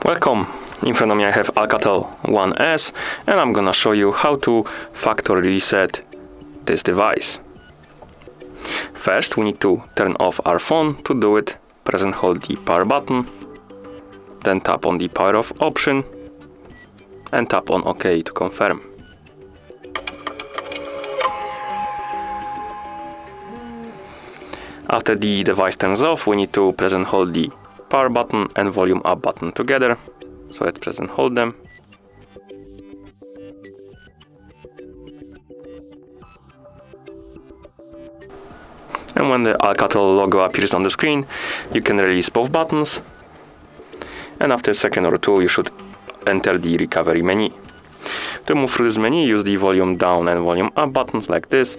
Welcome! In front of me I have Alcatel One S and I'm gonna show you how to factory reset this device. First we need to turn off our phone. To do it, press and hold the power button, then tap on the power off option and tap on OK to confirm. After the device turns off, we need to press and hold the power button and volume up button together. So let's press and hold them. And when the Alcatel logo appears on the screen, you can release both buttons. And after a second or two, you should enter the recovery menu. To move through this menu, use the volume down and volume up buttons like this.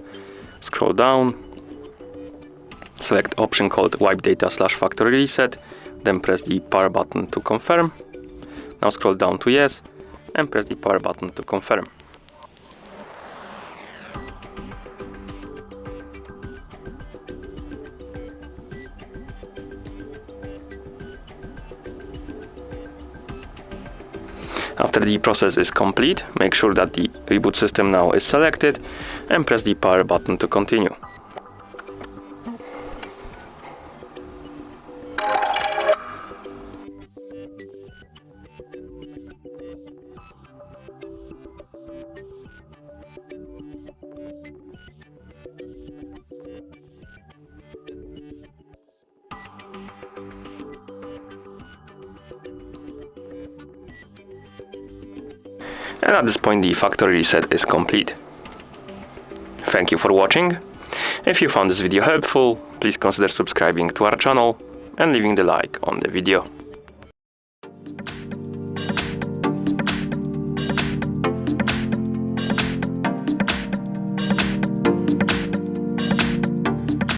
Scroll down. Select option called Wipe Data / Factory Reset. Then press the power button to confirm. Now scroll down to Yes and press the power button to confirm. After the process is complete, make sure that the reboot system now is selected and press the power button to continue. And at this point the factory reset is complete. Thank you for watching. If you found this video helpful, please consider subscribing to our channel and leaving the like on the video.